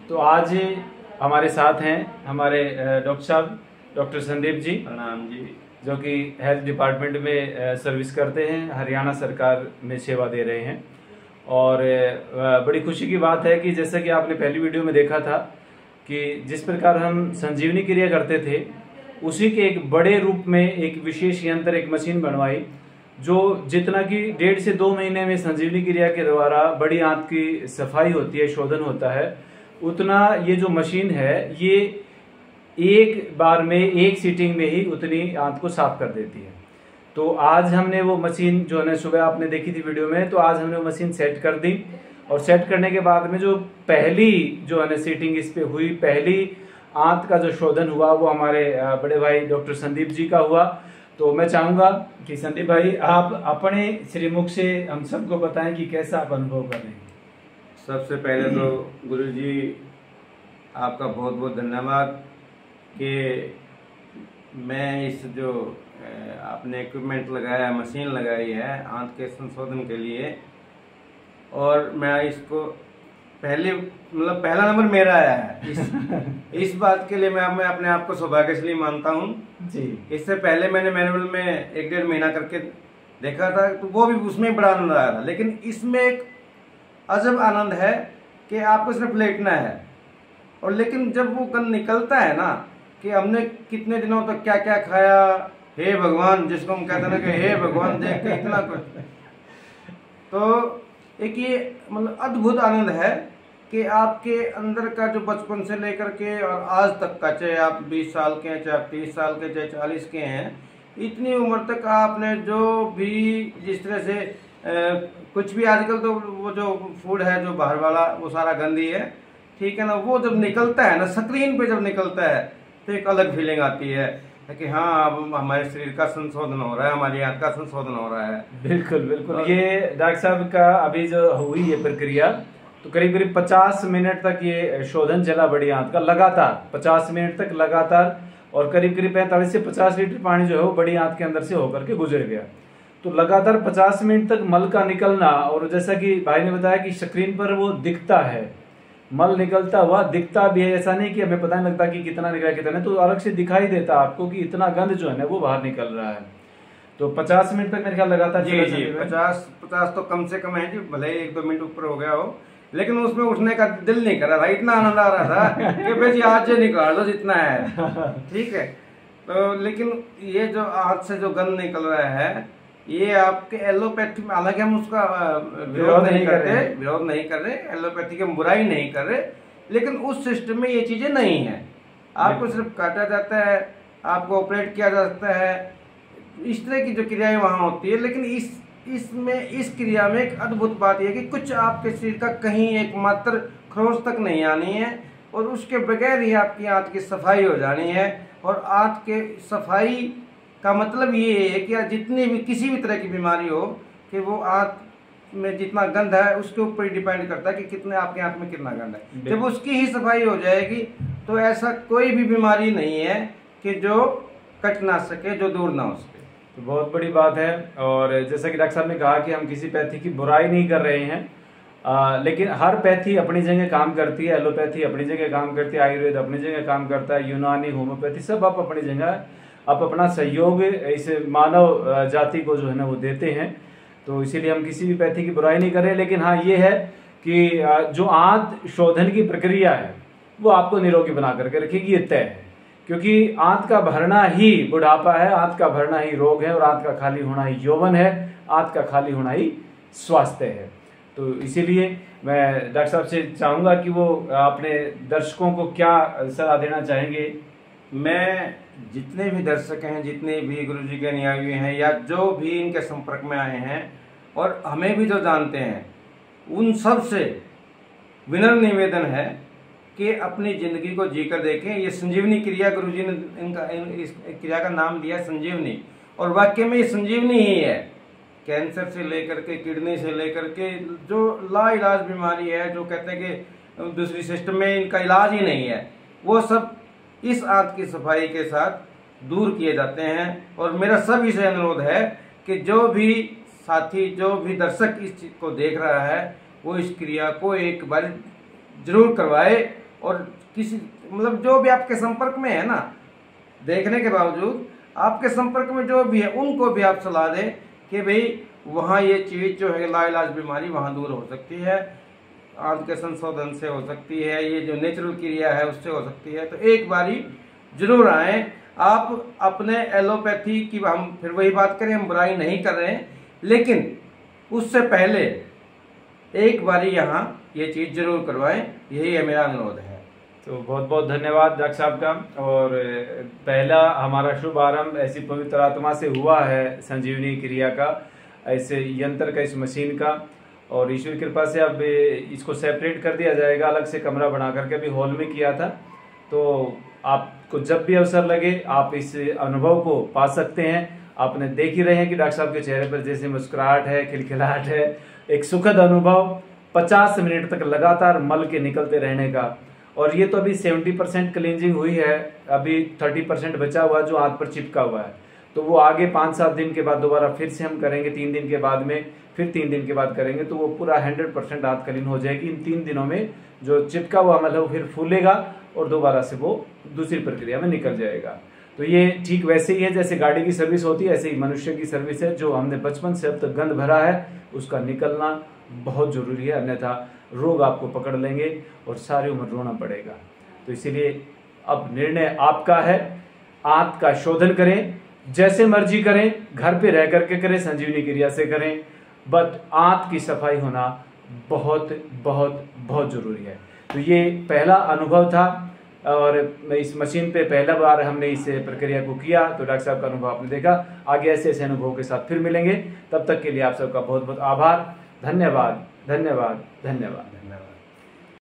तो आज हमारे साथ हैं हमारे डॉक्टर साहब, डॉक्टर संदीप जी। प्रणाम जी। जो कि हेल्थ डिपार्टमेंट में सर्विस करते हैं, हरियाणा सरकार में सेवा दे रहे हैं। और बड़ी खुशी की बात है कि जैसा कि आपने पहली वीडियो में देखा था कि जिस प्रकार हम संजीवनी क्रिया करते थे, उसी के एक बड़े रूप में एक विशेष यंत्र, एक मशीन बनवाई, जो जितना कि 1.5 से 2 महीने में संजीवनी क्रिया के द्वारा बड़ी आंत की सफाई होती है, शोधन होता है, उतना ये जो मशीन है ये एक बार में, एक सीटिंग में ही उतनी आंत को साफ कर देती है। तो आज हमने वो मशीन जो है, सुबह आपने देखी थी वीडियो में, तो आज हमने वो मशीन सेट कर दी। और सेट करने के बाद में जो पहली जो है सीटिंग इस पे हुई, पहली आंत का जो शोधन हुआ, वो हमारे बड़े भाई डॉक्टर संदीप जी का हुआ। तो मैं चाहूंगा कि संदीप भाई आप अपने श्रीमुख से हम सबको बताएं कि कैसा आप अनुभव कर रहे हैं। सबसे पहले तो गुरुजी आपका बहुत बहुत धन्यवाद कि मैं इस जो आपने इक्विपमेंट लगाया, मशीन लगाई है आंत के संशोधन के लिए, और मैं इसको पहला नंबर मेरा आया है। इस बात के लिए मैं अपने आप को सौभाग्यशाली मानता हूँ जी। इससे पहले मैंने मैनुअल में 1-1.5 महीना करके देखा था, तो वो भी उसमें बड़ा आनंद आया था। लेकिन इसमें एक अजब आनंद है कि आपको सिर्फ लेटना है, और लेकिन जब वो गंद निकलता है ना, कि हमने कितने दिनों तक क्या क्या खाया, हे भगवान, जिसको हम कहते हैं ना कि हे भगवान, देख के इतना कुछ, तो एक ये अद्भुत आनंद है कि आपके अंदर का जो बचपन से लेकर के और आज तक का, चाहे आप 20 साल के हैं, चाहे आप 30 साल के, चाहे 40 के हैं, इतनी उम्र तक आपने जो भी जिस तरह से कुछ भी, आजकल तो वो जो फूड है जो बाहर वाला, वो सारा गंदी है, ठीक है ना, वो जब निकलता है ना, स्क्रीन पे जब निकलता है, तो एक अलग फीलिंग आती है कि हाँ, अब हमारे शरीर का संशोधन हो रहा है, हमारी आंत का संशोधन हो रहा है। बिल्कुल बिल्कुल। ये डॉक्टर साहब का अभी जो हुई ये प्रक्रिया, तो करीब करीब 50 मिनट तक ये शोधन चला बड़ी आंत का, लगातार 50 मिनट तक लगातार, और करीब करीब 45 से 50 लीटर पानी जो है वो बड़ी आंत के अंदर से होकर के गुजर गया। तो लगातार 50 मिनट तक मल का निकलना, और जैसा कि भाई ने बताया कि स्क्रीन पर वो दिखता है, मल निकलता हुआ दिखता भी है, ऐसा नहीं कि हमें पता नहीं लगता कि कितना निकला कितना नहीं, तो अलग से दिखाई देता आपको कि इतना गंद जो है ना वो बाहर निकल रहा है। तो 50 मिनट तक मेरे ख्याल लगातार जी 50 तो कम से कम है जी, भले 1-2 मिनट ऊपर हो गया हो, लेकिन उसमें उठने का दिल नहीं कर रहा था, इतना आनंद आ रहा था कि भाई आज से निकाल दो जितना है, ठीक है। तो लेकिन ये जो आज से जो गंद निकल रहा है, ये आपके एलोपैथी में, हालांकि हम उसका विरोध नहीं कर रहे, एलोपैथी की बुराई नहीं कर रहे, लेकिन उस सिस्टम में ये चीजें नहीं है। आपको सिर्फ काटा जाता है, आपको ऑपरेट किया जा सकता है, इस तरह की जो क्रियाएं वहां होती है। लेकिन इस क्रिया में एक अद्भुत बात यह है कि कुछ आपके शरीर का कहीं एक मात्र खरोंच तक नहीं आनी है, और उसके बगैर ही आपकी आंत की सफाई हो जानी है। और आंत के सफाई का मतलब ये है कि जितनी भी किसी भी तरह की बीमारी हो, कि वो आंत में जितना गंद है उसके ऊपर डिपेंड करता है कि कितने आपके आंत में कितना गंद है। जब उसकी ही सफाई हो जाएगी, तो ऐसा कोई भी बीमारी नहीं है कि जो कट ना सके, जो दूर ना हो सके। तो बहुत बड़ी बात है। और जैसा कि डॉक्टर साहब ने कहा कि हम किसी पैथी की बुराई नहीं कर रहे हैं, लेकिन हर पैथी अपनी जगह काम करती है। एलोपैथी अपनी जगह काम करती है, आयुर्वेद अपनी जगह काम करता है, यूनानी, होम्योपैथी, सब आप अपनी जगह आप अपना सहयोग इस मानव जाति को जो है ना वो देते हैं। तो इसीलिए हम किसी भी पैथी की बुराई नहीं कर रहे। लेकिन हाँ, ये है कि जो आंत शोधन की प्रक्रिया है वो आपको निरोगी बना करके रखेगी, ये तय है। क्योंकि आंत का भरना ही बुढ़ापा है, आंत का भरना ही रोग है, और आंत का खाली होना ही यौवन है, आंत का खाली होना ही स्वास्थ्य है। तो इसीलिए मैं डॉक्टर साहब से चाहूंगा कि वो अपने दर्शकों को क्या सलाह देना चाहेंगे। मैं जितने भी दर्शक हैं, जितने भी गुरुजी के अनुयायी हैं, या जो भी इनके संपर्क में आए हैं और हमें भी जो जानते हैं, उन सब से विनम्र निवेदन है कि अपनी जिंदगी को जीकर देखें। ये संजीवनी क्रिया, गुरुजी ने इस क्रिया का नाम दिया संजीवनी, और वाकई में ये संजीवनी ही है। कैंसर से लेकर के, किडनी से लेकर के, जो लाइलाज बीमारी है, जो कहते हैं कि दूसरी सिस्टम में इनका इलाज ही नहीं है, वो सब इस आंत की सफाई के साथ दूर किए जाते हैं। और मेरा सभी से अनुरोध है कि जो भी साथी, जो भी दर्शक इस चीज को देख रहा है, वो इस क्रिया को एक बार जरूर करवाए और किसी मतलब जो भी आपके संपर्क में है ना, देखने के बावजूद आपके संपर्क में जो भी है उनको भी आप सलाह दें कि भाई वहाँ ये चीज़ जो है लाइलाज बीमारी वहाँ दूर हो सकती है, आंत के संशोधन से हो सकती है, ये जो नेचुरल क्रिया है उससे हो सकती है। तो एक बारी जरूर आए आप। अपने एलोपैथी की हम फिर वही बात करें, हम बुराई नहीं कर रहे हैं, लेकिन उससे पहले एक बारी यहाँ ये चीज़ जरूर करवाएं, यही है मेरा अनुरोध है। तो बहुत बहुत धन्यवाद डॉक्टर साहब का। और पहला हमारा शुभ आरंभ ऐसी पवित्र आत्मा से हुआ है, संजीवनी क्रिया का, ऐसे यंत्र का, इस मशीन का। और ईश्वर की कृपा से अब इसको सेपरेट कर दिया जाएगा, अलग से कमरा बना करके। अभी हॉल में किया था, तो आपको जब भी अवसर लगे आप इस अनुभव को पा सकते हैं। आपने देख ही रहे हैं कि डॉक्टर साहब के चेहरे पर जैसे मुस्कुराहट है, खिलखिलाहट है, एक सुखद अनुभव 50 मिनट तक लगातार मल के निकलते रहने का। और ये तो अभी 70% क्लींजिंग हुई है, अभी 30% बचा हुआ जो हाथ पर चिपका हुआ है। तो वो आगे 5-7 दिन के बाद दोबारा फिर से हम करेंगे, 3 दिन के बाद में, फिर 3 दिन के बाद करेंगे, तो वो पूरा 100% हाथ क्लीन हो जाएगी। इन 3 दिनों में जो चिपका हुआ मल है वो फिर फूलेगा और दोबारा से वो दूसरी प्रक्रिया में निकल जाएगा। तो ये ठीक वैसे ही है जैसे गाड़ी की सर्विस होती है, ऐसे ही मनुष्य की सर्विस है। जो हमने बचपन से अब तक गंद भरा है उसका निकलना बहुत जरूरी है, अन्यथा रोग आपको पकड़ लेंगे और सारी उम्र रोना पड़ेगा। तो इसीलिए अब निर्णय आपका है, आंत का शोधन करें, जैसे मर्जी करें, घर पे रह करके करें, संजीवनी क्रिया से करें, बट आंत की सफाई होना बहुत बहुत बहुत जरूरी है। तो ये पहला अनुभव था और इस मशीन पे पहला बार हमने इस प्रक्रिया को किया। तो डॉक्टर साहब का अनुभव आपने देखा, आगे ऐसे ऐसे अनुभव के साथ फिर मिलेंगे। तब तक के लिए आप सबका बहुत बहुत आभार, धन्यवाद धन्यवाद धन्यवाद।